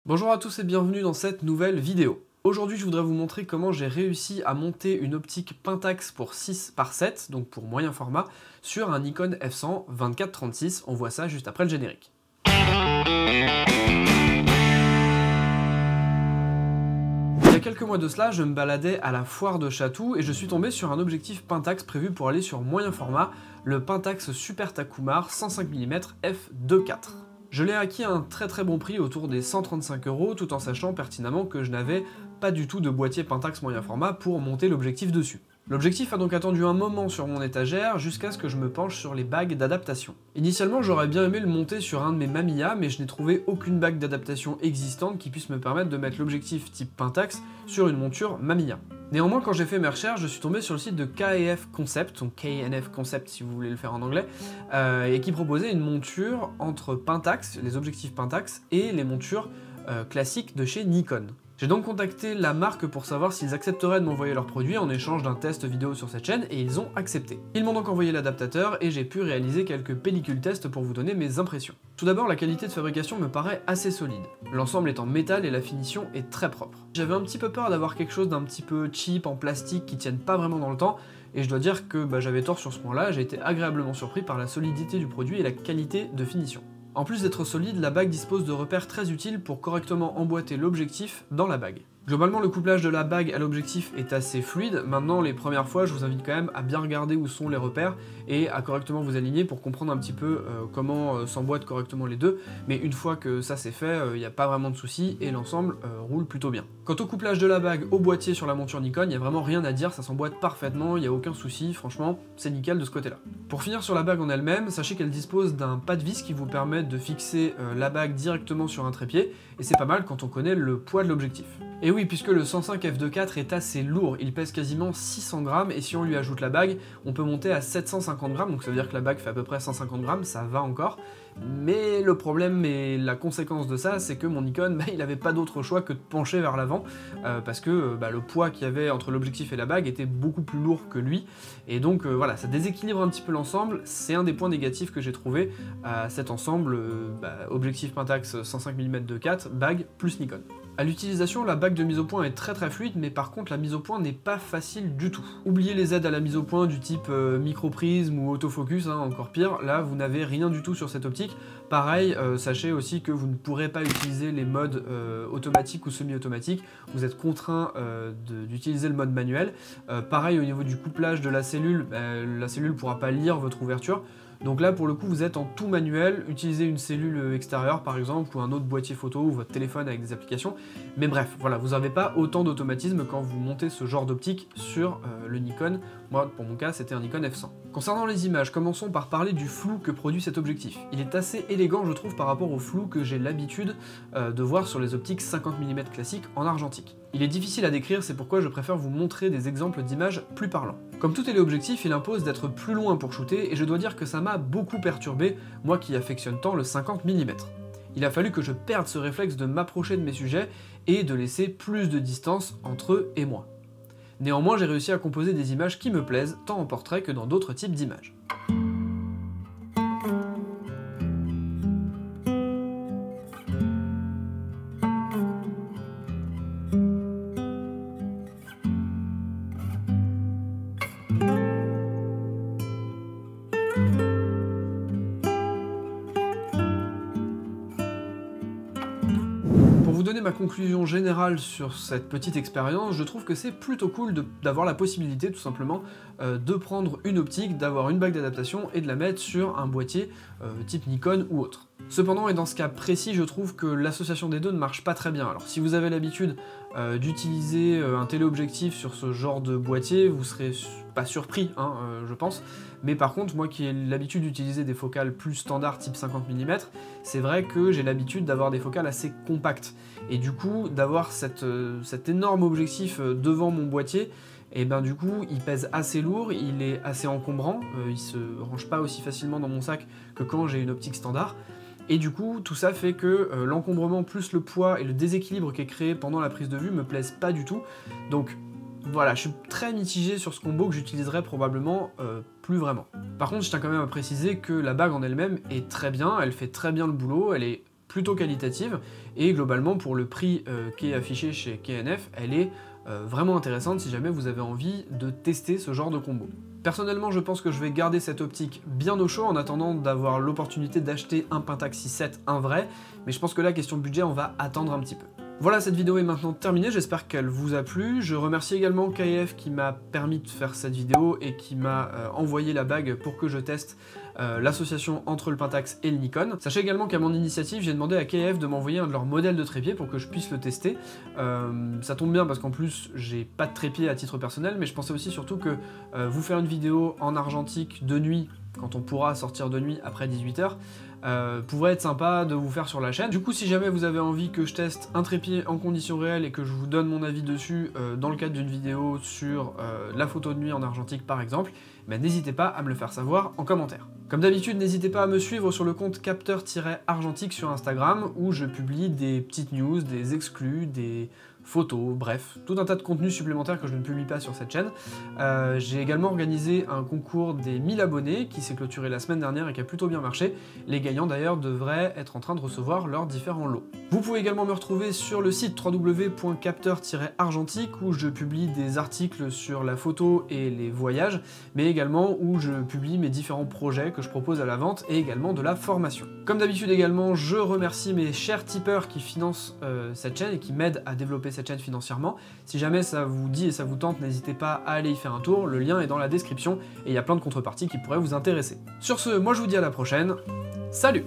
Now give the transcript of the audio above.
Bonjour à tous et bienvenue dans cette nouvelle vidéo. Aujourd'hui je voudrais vous montrer comment j'ai réussi à monter une optique Pentax pour 6x7, donc pour moyen format, sur un Nikon F100 24-36, on voit ça juste après le générique. Il y a quelques mois de cela, je me baladais à la foire de Chatou et je suis tombé sur un objectif Pentax prévu pour aller sur moyen format, le Pentax Super Takumar 105 mm f2.4. Je l'ai acquis à un très bon prix, autour des 135 €, tout en sachant pertinemment que je n'avais pas du tout de boîtier Pentax moyen format pour monter l'objectif dessus. L'objectif a donc attendu un moment sur mon étagère jusqu'à ce que je me penche sur les bagues d'adaptation. Initialement, j'aurais bien aimé le monter sur un de mes Mamiya, mais je n'ai trouvé aucune bague d'adaptation existante qui puisse me permettre de mettre l'objectif type Pentax sur une monture Mamiya. Néanmoins, quand j'ai fait mes recherches, je suis tombé sur le site de KNF Concept, donc KNF Concept si vous voulez le faire en anglais, et qui proposait une monture entre Pentax, les objectifs Pentax, et les montures classiques de chez Nikon. J'ai donc contacté la marque pour savoir s'ils accepteraient de m'envoyer leurs produits en échange d'un test vidéo sur cette chaîne, et ils ont accepté. Ils m'ont donc envoyé l'adaptateur et j'ai pu réaliser quelques pellicules tests pour vous donner mes impressions. Tout d'abord, la qualité de fabrication me paraît assez solide. L'ensemble est en métal et la finition est très propre. J'avais un petit peu peur d'avoir quelque chose d'un petit peu cheap en plastique qui tienne pas vraiment dans le temps, et je dois dire que j'avais tort sur ce point-là, j'ai été agréablement surpris par la solidité du produit et la qualité de finition. En plus d'être solide, la bague dispose de repères très utiles pour correctement emboîter l'objectif dans la bague. Globalement, le couplage de la bague à l'objectif est assez fluide. Maintenant, les premières fois, je vous invite quand même à bien regarder où sont les repères et à correctement vous aligner pour comprendre un petit peu comment s'emboîtent correctement les deux. Mais une fois que ça c'est fait, il n'y a pas vraiment de soucis et l'ensemble roule plutôt bien. Quant au couplage de la bague au boîtier sur la monture Nikon, il n'y a vraiment rien à dire, ça s'emboîte parfaitement, il n'y a aucun souci, franchement, c'est nickel de ce côté-là. Pour finir sur la bague en elle-même, sachez qu'elle dispose d'un pas de vis qui vous permet de fixer la bague directement sur un trépied, et c'est pas mal quand on connaît le poids de l'objectif. Et oui, puisque le 105 f2.4 est assez lourd, il pèse quasiment 600 grammes, et si on lui ajoute la bague, on peut monter à 750 grammes, donc ça veut dire que la bague fait à peu près 150 grammes, ça va encore. Mais le problème et la conséquence de ça, c'est que mon Nikon, il n'avait pas d'autre choix que de pencher vers l'avant, parce que le poids qu'il y avait entre l'objectif et la bague était beaucoup plus lourd que lui, et donc voilà, ça déséquilibre un petit peu l'ensemble, c'est un des points négatifs que j'ai trouvé à cet ensemble, objectif Pentax 105 mm f2.4, bague plus Nikon. À l'utilisation, la bague de mise au point est très fluide, mais par contre la mise au point n'est pas facile du tout. Oubliez les aides à la mise au point du type microprisme ou autofocus, encore pire, là vous n'avez rien du tout sur cette optique. Pareil, sachez aussi que vous ne pourrez pas utiliser les modes automatiques ou semi-automatiques, vous êtes contraint d'utiliser le mode manuel. Pareil au niveau du couplage de la cellule ne pourra pas lire votre ouverture. Donc là pour le coup vous êtes en tout manuel, utilisez une cellule extérieure par exemple ou un autre boîtier photo ou votre téléphone avec des applications, mais bref, voilà, vous n'avez pas autant d'automatisme quand vous montez ce genre d'optique sur le Nikon. Moi pour mon cas c'était un Nikon F100. Concernant les images, commençons par parler du flou que produit cet objectif. Il est assez élégant je trouve par rapport au flou que j'ai l'habitude de voir sur les optiques 50 mm classiques en argentique. Il est difficile à décrire, c'est pourquoi je préfère vous montrer des exemples d'images plus parlants. Comme tout téléobjectif, il impose d'être plus loin pour shooter, et je dois dire que ça m'a beaucoup perturbé, moi qui affectionne tant le 50 mm. Il a fallu que je perde ce réflexe de m'approcher de mes sujets et de laisser plus de distance entre eux et moi. Néanmoins, j'ai réussi à composer des images qui me plaisent, tant en portrait que dans d'autres types d'images. Pour vous donner ma conclusion générale sur cette petite expérience, je trouve que c'est plutôt cool d'avoir la possibilité tout simplement de prendre une optique, d'avoir une bague d'adaptation et de la mettre sur un boîtier type Nikon ou autre. Cependant, et dans ce cas précis, je trouve que l'association des deux ne marche pas très bien. Alors si vous avez l'habitude d'utiliser un téléobjectif sur ce genre de boîtier, vous serez pas surpris, je pense. Mais par contre, moi qui ai l'habitude d'utiliser des focales plus standards type 50 mm, c'est vrai que j'ai l'habitude d'avoir des focales assez compactes. Et du coup, d'avoir cet énorme objectif devant mon boîtier, et du coup il pèse assez lourd, il est assez encombrant, il se range pas aussi facilement dans mon sac que quand j'ai une optique standard. Et du coup, tout ça fait que l'encombrement plus le poids et le déséquilibre qui est créé pendant la prise de vue me plaisent pas du tout. Donc voilà, je suis très mitigé sur ce combo que j'utiliserai probablement plus vraiment. Par contre, je tiens quand même à préciser que la bague en elle-même est très bien, elle fait très bien le boulot, elle est plutôt qualitative, et globalement pour le prix qui est affiché chez KNF, elle est vraiment intéressante si jamais vous avez envie de tester ce genre de combo. Personnellement, je pense que je vais garder cette optique bien au chaud en attendant d'avoir l'opportunité d'acheter un Pentax 6.7, un vrai, mais je pense que là, question budget, on va attendre un petit peu. Voilà, cette vidéo est maintenant terminée, j'espère qu'elle vous a plu. Je remercie également KF qui m'a permis de faire cette vidéo et qui m'a envoyé la bague pour que je teste l'association entre le Pentax et le Nikon. Sachez également qu'à mon initiative, j'ai demandé à KF de m'envoyer un de leurs modèles de trépied pour que je puisse le tester. Ça tombe bien parce qu'en plus, j'ai pas de trépied à titre personnel, mais je pensais aussi surtout que vous faire une vidéo en argentique de nuit, quand on pourra sortir de nuit après 18h, pourrait être sympa de vous faire sur la chaîne. Du coup, si jamais vous avez envie que je teste un trépied en conditions réelles et que je vous donne mon avis dessus dans le cadre d'une vidéo sur la photo de nuit en argentique par exemple, n'hésitez pas à me le faire savoir en commentaire. Comme d'habitude, n'hésitez pas à me suivre sur le compte capteur-argentique sur Instagram où je publie des petites news, des exclus, des photos, bref, tout un tas de contenus supplémentaires que je ne publie pas sur cette chaîne. J'ai également organisé un concours des 1000 abonnés qui s'est clôturé la semaine dernière et qui a plutôt bien marché. Les gagnants d'ailleurs devraient être en train de recevoir leurs différents lots. Vous pouvez également me retrouver sur le site www.capteur-argentique où je publie des articles sur la photo et les voyages, mais également où je publie mes différents projets que je propose à la vente et également de la formation. Comme d'habitude également, je remercie mes chers tipeurs qui financent cette chaîne et qui m'aident à développer cette chaîne financièrement. Si jamais ça vous dit et ça vous tente, n'hésitez pas à aller y faire un tour, le lien est dans la description et il y a plein de contreparties qui pourraient vous intéresser. Sur ce, moi je vous dis à la prochaine, salut!